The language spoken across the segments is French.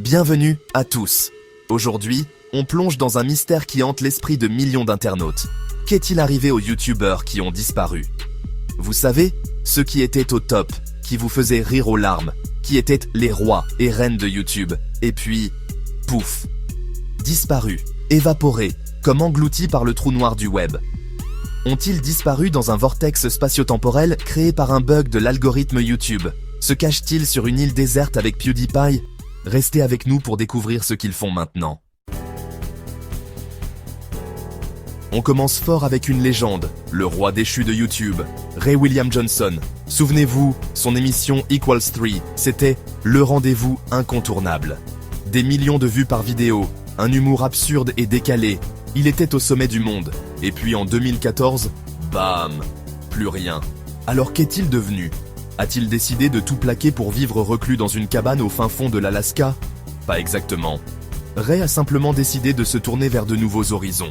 Bienvenue à tous. Aujourd'hui, on plonge dans un mystère qui hante l'esprit de millions d'internautes. Qu'est-il arrivé aux youtubeurs qui ont disparu? Vous savez, ceux qui étaient au top, qui vous faisaient rire aux larmes, qui étaient les rois et reines de YouTube, et puis, pouf, disparus, évaporés, comme engloutis par le trou noir du web. Ont-ils disparu dans un vortex spatio-temporel créé par un bug de l'algorithme YouTube? Se cachent-ils sur une île déserte avec PewDiePie? Restez avec nous pour découvrir ce qu'ils font maintenant. On commence fort avec une légende, le roi déchu de YouTube, Ray William Johnson. Souvenez-vous, son émission Equals 3, c'était le rendez-vous incontournable. Des millions de vues par vidéo, un humour absurde et décalé, il était au sommet du monde. Et puis en 2014, bam, plus rien. Alors qu'est-il devenu? A-t-il décidé de tout plaquer pour vivre reclus dans une cabane au fin fond de l'Alaska? Pas exactement. Ray a simplement décidé de se tourner vers de nouveaux horizons.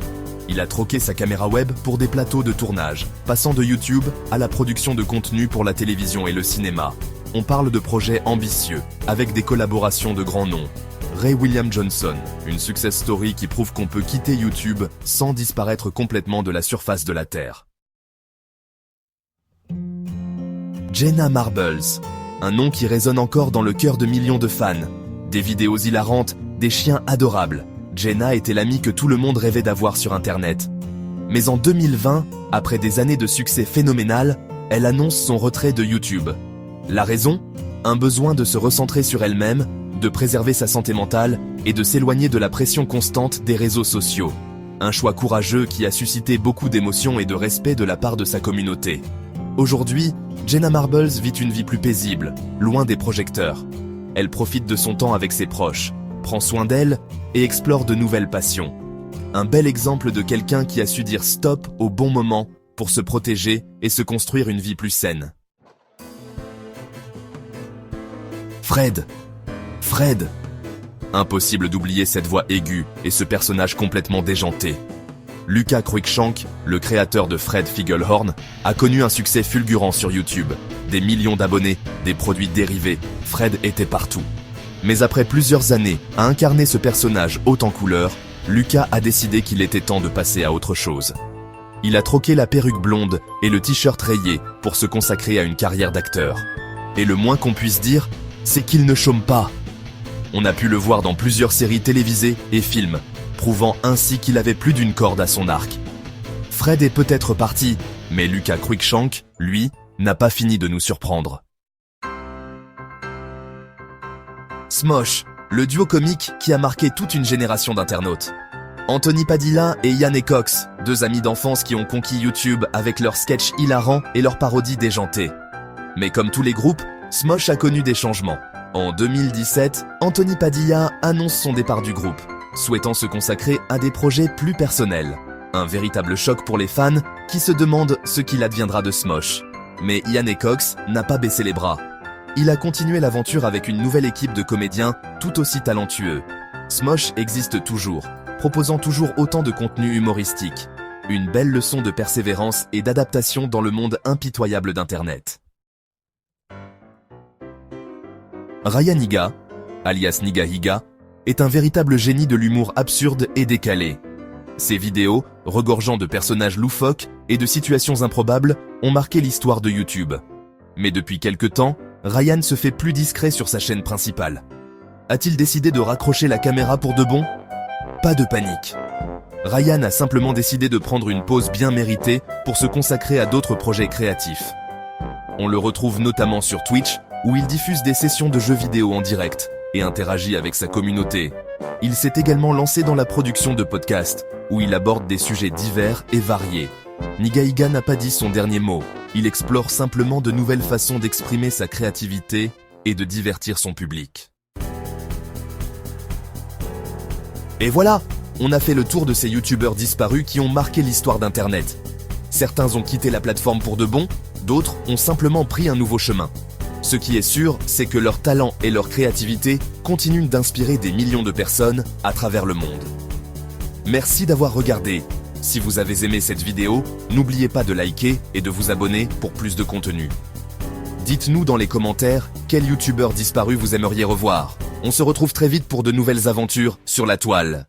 Il a troqué sa caméra web pour des plateaux de tournage, passant de YouTube à la production de contenu pour la télévision et le cinéma. On parle de projets ambitieux, avec des collaborations de grands noms. Ray William Johnson, une success story qui prouve qu'on peut quitter YouTube sans disparaître complètement de la surface de la Terre. Jenna Marbles, un nom qui résonne encore dans le cœur de millions de fans. Des vidéos hilarantes, des chiens adorables. Jenna était l'amie que tout le monde rêvait d'avoir sur Internet. Mais en 2020, après des années de succès phénoménal, elle annonce son retrait de YouTube. La raison? Un besoin de se recentrer sur elle-même, de préserver sa santé mentale et de s'éloigner de la pression constante des réseaux sociaux. Un choix courageux qui a suscité beaucoup d'émotions et de respect de la part de sa communauté. Aujourd'hui, Jenna Marbles vit une vie plus paisible, loin des projecteurs. Elle profite de son temps avec ses proches, prend soin d'elle et explore de nouvelles passions. Un bel exemple de quelqu'un qui a su dire stop au bon moment pour se protéger et se construire une vie plus saine. Fred. Impossible d'oublier cette voix aiguë et ce personnage complètement déjanté. Lucas Cruikshank, le créateur de Fred Figglehorn, a connu un succès fulgurant sur YouTube. Des millions d'abonnés, des produits dérivés, Fred était partout. Mais après plusieurs années à incarner ce personnage haut en couleur, Lucas a décidé qu'il était temps de passer à autre chose. Il a troqué la perruque blonde et le t-shirt rayé pour se consacrer à une carrière d'acteur. Et le moins qu'on puisse dire, c'est qu'il ne chôme pas. On a pu le voir dans plusieurs séries télévisées et films, prouvant ainsi qu'il avait plus d'une corde à son arc. Fred est peut-être parti, mais Lucas Cruikshank, lui, n'a pas fini de nous surprendre. Smosh, le duo comique qui a marqué toute une génération d'internautes. Anthony Padilla et Yann Cox, deux amis d'enfance qui ont conquis YouTube avec leurs sketchs hilarants et leurs parodies déjantées. Mais comme tous les groupes, Smosh a connu des changements. En 2017, Anthony Padilla annonce son départ du groupe, souhaitant se consacrer à des projets plus personnels. Un véritable choc pour les fans qui se demandent ce qu'il adviendra de Smosh. Mais Yann Cox n'a pas baissé les bras. Il a continué l'aventure avec une nouvelle équipe de comédiens tout aussi talentueux. Smosh existe toujours, proposant toujours autant de contenu humoristique. Une belle leçon de persévérance et d'adaptation dans le monde impitoyable d'Internet. Ryan Higa, alias Niga Higa, est un véritable génie de l'humour absurde et décalé. Ses vidéos, regorgeant de personnages loufoques et de situations improbables, ont marqué l'histoire de YouTube. Mais depuis quelque temps, Ryan se fait plus discret sur sa chaîne principale. A-t-il décidé de raccrocher la caméra pour de bon? Pas de panique. Ryan a simplement décidé de prendre une pause bien méritée pour se consacrer à d'autres projets créatifs. On le retrouve notamment sur Twitch, où il diffuse des sessions de jeux vidéo en direct et interagit avec sa communauté. Il s'est également lancé dans la production de podcasts, où il aborde des sujets divers et variés. Niga Higa n'a pas dit son dernier mot, il explore simplement de nouvelles façons d'exprimer sa créativité et de divertir son public. Et voilà, on a fait le tour de ces youtubeurs disparus qui ont marqué l'histoire d'Internet. Certains ont quitté la plateforme pour de bon, d'autres ont simplement pris un nouveau chemin. Ce qui est sûr, c'est que leur talent et leur créativité continuent d'inspirer des millions de personnes à travers le monde. Merci d'avoir regardé. Si vous avez aimé cette vidéo, n'oubliez pas de liker et de vous abonner pour plus de contenu. Dites-nous dans les commentaires quel youtubeur disparu vous aimeriez revoir. On se retrouve très vite pour de nouvelles aventures sur la toile.